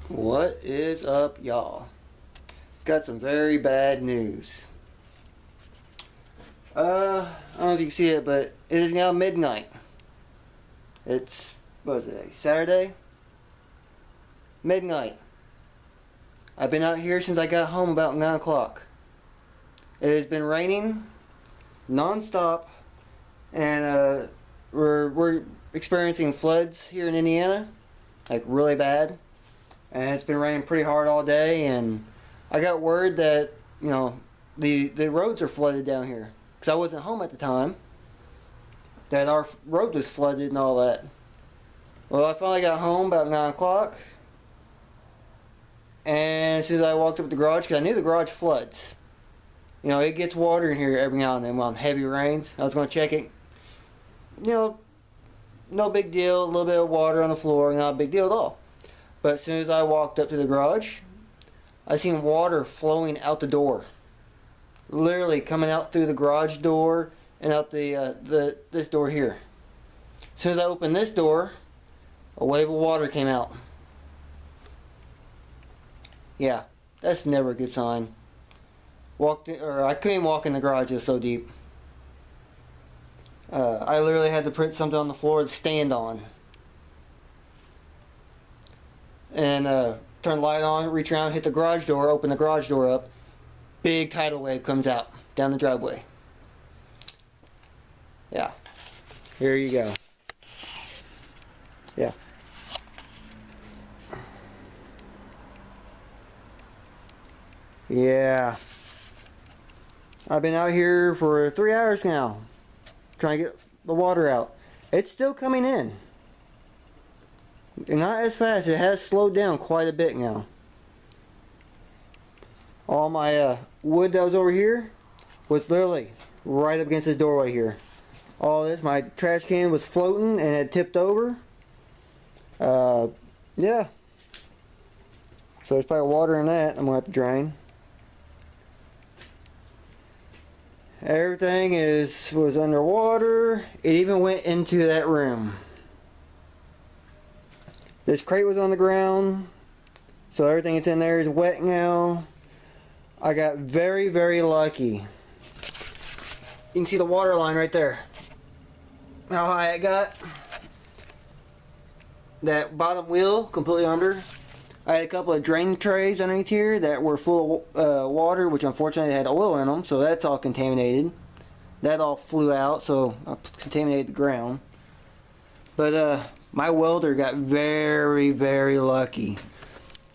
What is up, y'all? Got some very bad news. I don't know if you can see it, but it is now midnight. It's, what is it, Saturday? Midnight. I've been out here since I got home about 9 o'clock. It has been raining non-stop, and we're experiencing floods here in Indiana, like really bad. And it's been raining pretty hard all day, and I got word that, you know, the roads are flooded down here. Because I wasn't home at the time. That our road was flooded and all that. Well, I finally got home about 9 o'clock. And as soon as I walked up to the garage, because I knew the garage floods. You know, it gets water in here every now and then on heavy rains. I was going to check it. You know, no big deal. A little bit of water on the floor, not a big deal at all. But as soon as I walked up to the garage, I seen water flowing out the door. Literally coming out through the garage door and out this door here. As soon as I opened this door, a wave of water came out. Yeah, that's never a good sign. I couldn't even walk in the garage, it was so deep. I literally had to put something on the floor to stand on. And turn the light on, reach around, hit the garage door, open the garage door up. Big tidal wave comes out down the driveway. Yeah. Here you go. Yeah. Yeah. I've been out here for 3 hours now, trying to get the water out. It's still coming in. Not as fast. It has slowed down quite a bit now. All my wood that was over here was literally right up against this doorway here. All this, my trash can was floating and it tipped over. Yeah. So there's probably water in that I'm going to have to drain. Everything was underwater. It even went into that room. This crate was on the ground, so everything that's in there is wet now. I got very, very lucky. You can see the water line right there. How high it got. That bottom wheel completely under. I had a couple of drain trays underneath here that were full of water, which unfortunately had oil in them, so that's all contaminated. That all flew out, so I contaminated the ground. But my welder got very, very lucky,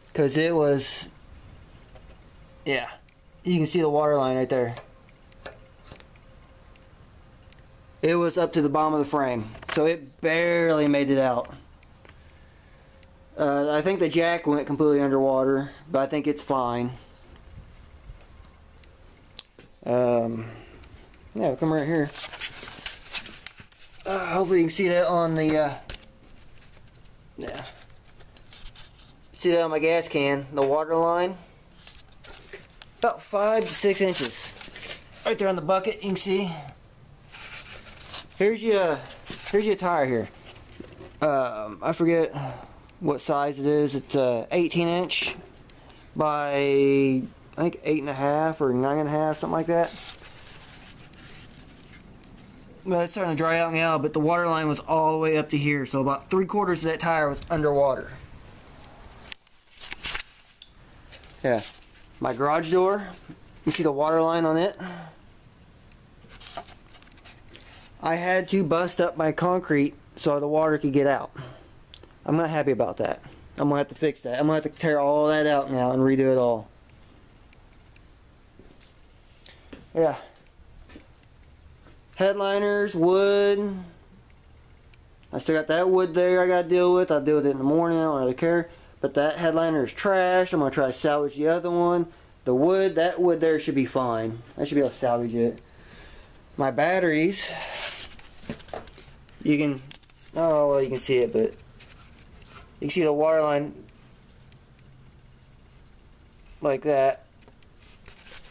because it was, yeah, you can see the water line right there. It was up to the bottom of the frame, so it barely made it out. I think the jack went completely underwater, but I think it's fine. Yeah, come right here. Hopefully you can see that on the, yeah. See that on my gas can, the water line? About 5 to 6 inches. Right there on the bucket, you can see. Here's your tire here. I forget what size it is. It's 18 inch by, I think 8.5 or 9.5, something like that. Well, it's starting to dry out now, but the water line was all the way up to here, so about 3/4 of that tire was underwater. Yeah, my garage door, you see the water line on it? I had to bust up my concrete so the water could get out. I'm not happy about that. I'm going to have to fix that. I'm going to have to tear all that out now and redo it all. Yeah. Headliners, wood. I still got that wood there I got to deal with. I'll deal with it in the morning. I don't really care. But that headliner is trash. I'm going to try to salvage the other one. The wood, that wood there should be fine. I should be able to salvage it. My batteries. You can, oh well, you can see it, but you can see the water line like that.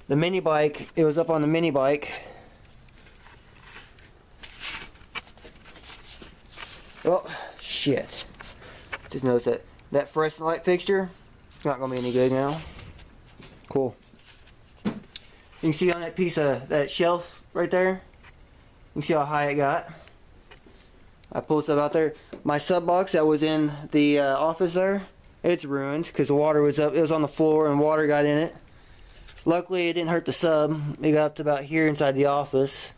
The mini bike, it was up on the mini bike. Oh, shit. Just noticed that fluorescent light fixture, Not gonna be any good now. Cool. You can see on that piece of that shelf right there. You can see how high it got. I pulled stuff out there. My sub box that was in the office there, it's ruined because the water was up. It was on the floor and water got in it. Luckily, it didn't hurt the sub. It got up to about here inside the office.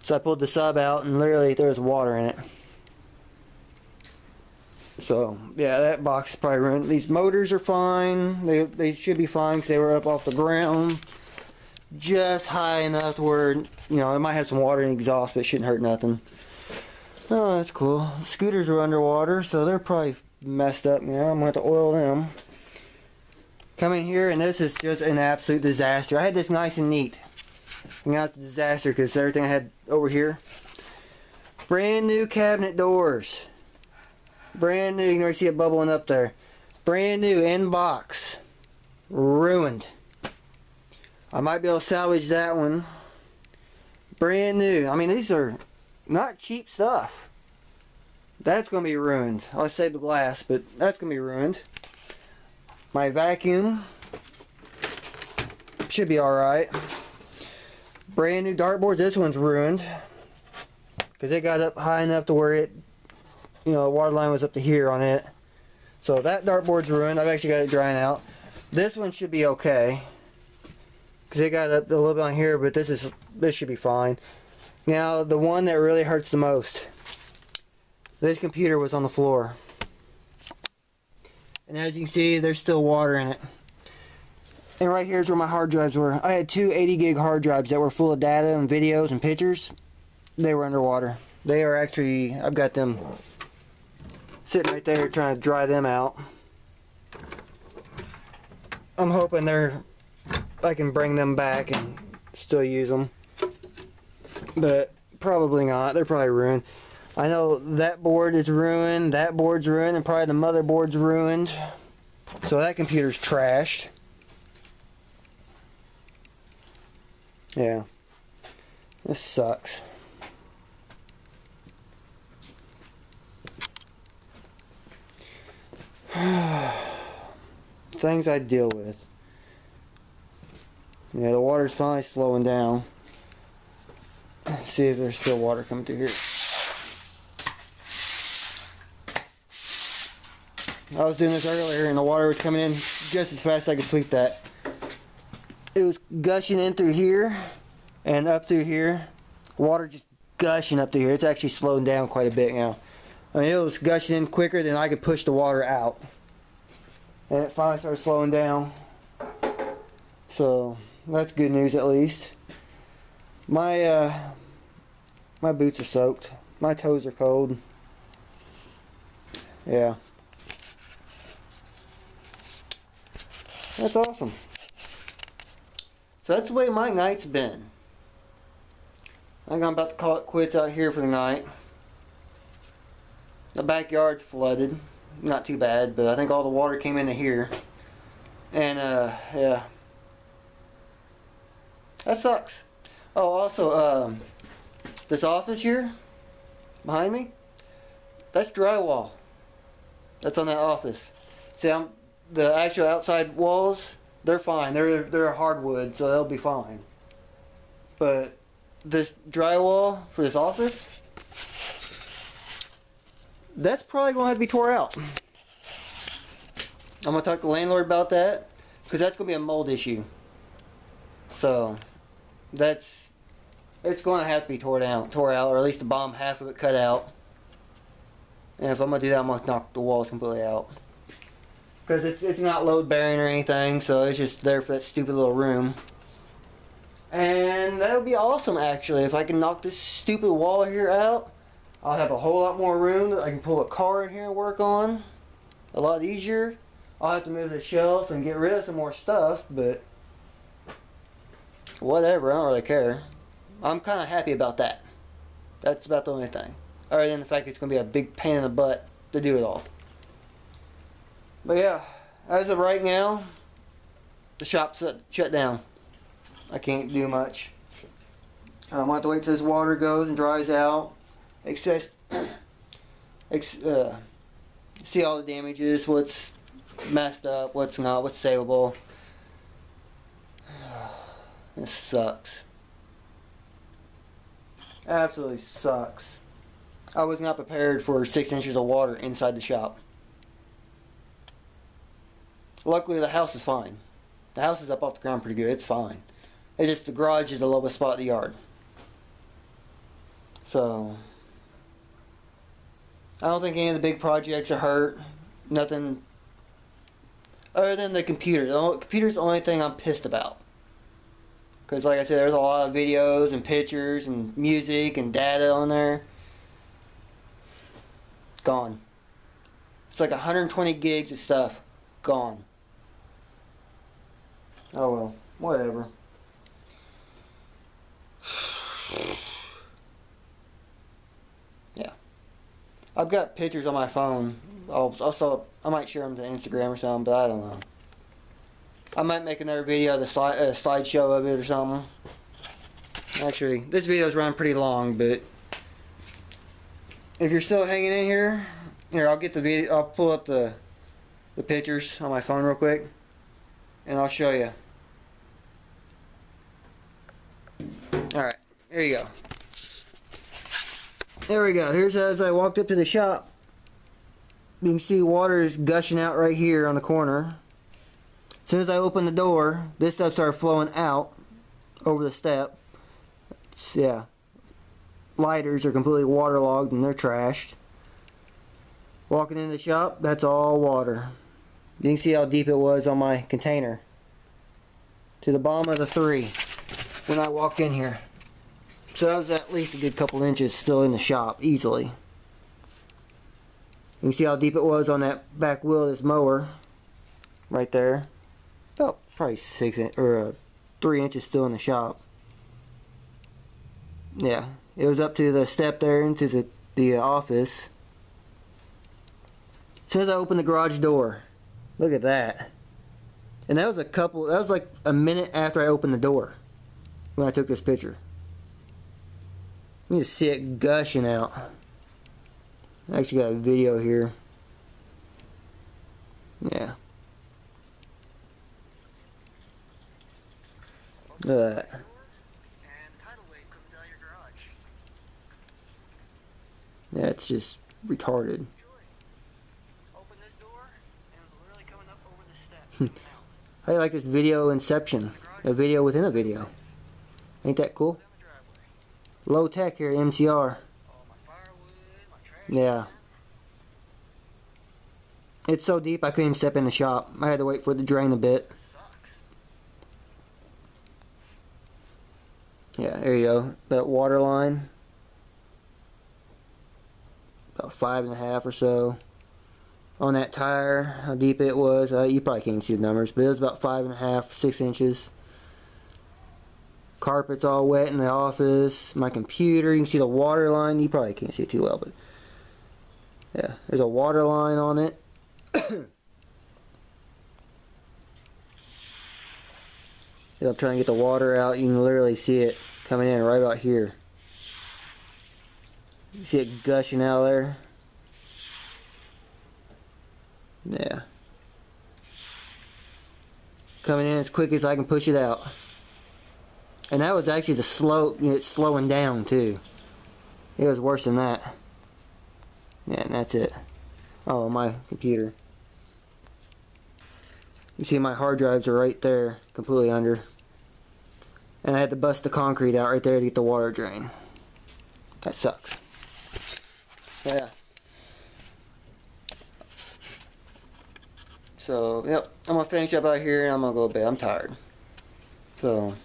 So I pulled the sub out and literally there was water in it. So yeah, that box is probably ruined. These motors are fine. They should be fine because they were up off the ground. Just high enough to where, you know, it might have some water in the exhaust, but it shouldn't hurt nothing. Oh, that's cool. Scooters are underwater, so they're probably messed up now. I'm going to have to oil them. Come in here, and this is just an absolute disaster. I had this nice and neat. And now it's a disaster because everything I had over here. Brand new cabinet doors. Brand new. You can already see it bubbling up there. Brand new in box. Ruined. I might be able to salvage that one. Brand new. I mean, these are not cheap stuff. That's going to be ruined. I'll save the glass, but that's going to be ruined. My vacuum should be alright. Brand new dartboards. This one's ruined because it got up high enough to where it, you know, the water line was up to here on it. So that dartboard's ruined. I've actually got it drying out. This one should be okay because it got up a little bit on here, but this should be fine. Now the one that really hurts the most. This computer was on the floor. And as you can see, there's still water in it. And right here's where my hard drives were. I had two 80 gig hard drives that were full of data and videos and pictures. They were underwater. They are actually, I've got them sitting right there trying to dry them out. I'm hoping I can bring them back and still use them. But probably not. They're probably ruined. I know that board is ruined, that board's ruined, and probably the motherboard's ruined. So that computer's trashed. Yeah. This sucks. Things I deal with. Yeah, the water's finally slowing down. Let's see if there's still water coming through here. I was doing this earlier and the water was coming in just as fast as I could sweep that. It was gushing in through here and up through here. Water just gushing up through here. It's actually slowing down quite a bit now. I mean, it was gushing in quicker than I could push the water out. And it finally started slowing down. So that's good news at least. My boots are soaked. My toes are cold. Yeah. That's awesome. So that's the way my night's been. I think I'm about to call it quits out here for the night. The backyard's flooded. Not too bad, but I think all the water came into here. And yeah. That sucks. Oh, also, this office here, behind me, that's drywall. That's on that office. See, the actual outside walls, they're fine. They're hardwood, so they'll be fine. But this drywall for this office, that's probably going to have to be tore out. I'm going to talk to the landlord about that, because that's going to be a mold issue. So, it's going to have to be tore out, or at least the bottom half of it cut out. And if I'm going to do that, I'm going to knock the walls completely out. Because it's not load bearing or anything, so it's just there for that stupid little room. And that would be awesome, actually. If I can knock this stupid wall here out, I'll have a whole lot more room that I can pull a car in here and work on. A lot easier. I'll have to move the shelf and get rid of some more stuff, but whatever, I don't really care. I'm kind of happy about that. That's about the only thing. Other than the fact it's going to be a big pain in the butt to do it all. But yeah, as of right now, the shop's shut down. I can't do much. I'm going to have to wait till this water goes and dries out. See all the damages, what's messed up, what's not, what's savable. This sucks. Absolutely sucks. I was not prepared for 6 inches of water inside the shop. Luckily the house is fine. The house is up off the ground pretty good, it's fine. It's just the garage is the lowest spot in the yard. So, I don't think any of the big projects are hurt. Nothing other than the computer. The computer's the only thing I'm pissed about. Because like I said, there's a lot of videos and pictures and music and data on there. Gone. It's like 120 gigs of stuff. Gone. Oh well. Whatever. Yeah. I've got pictures on my phone. I might share them to Instagram or something, but I don't know. I might make another video of the slideshow of it or something. Actually, this video's run pretty long, but if you're still hanging in here, I'll get the video. I'll pull up the pictures on my phone real quick, and I'll show you. All right, here you go. There we go. Here's as I walked up to the shop. You can see water is gushing out right here on the corner. As soon as I open the door, this stuff started flowing out over the step. Yeah. Lighters are completely waterlogged and they're trashed. Walking in the shop, that's all water. You can see how deep it was on my container. To the bottom of the 3 when I walked in here. So that was at least a good couple inches still in the shop, easily. You can see how deep it was on that back wheel of this mower. Right there. About probably 3 inches still in the shop. Yeah, it was up to the step there into the office. As soon as I opened the garage door, look at that. And that was like a minute after I opened the door when I took this picture. You can see it gushing out. I actually got a video here. Yeah. Look at that. Yeah, it's just retarded. Open this door and it's literally coming up over the steps. How do you like this video inception? A video within a video. Ain't that cool? Low tech here at MCR. Yeah. It's so deep I couldn't even step in the shop. I had to wait for it to drain a bit. Yeah, there you go. That water line. About 5.5 or so. On that tire, how deep it was. You probably can't see the numbers, but it was about 5.5, 6 inches. Carpet's all wet in the office. My computer, you can see the water line. You probably can't see it too well, but yeah, there's a water line on it. I'm trying to get the water out. You can literally see it coming in right about here. You see it gushing out there? Yeah. Coming in as quick as I can push it out. And that was actually it's slowing down too. It was worse than that. Yeah, and that's it. Oh, my computer. You see my hard drives are right there, completely under. And I had to bust the concrete out right there to get the water drain. That sucks. Yeah. So, yep, I'm going to finish up out here and I'm going to go to bed. I'm tired. So,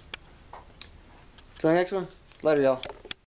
till the next one, later y'all.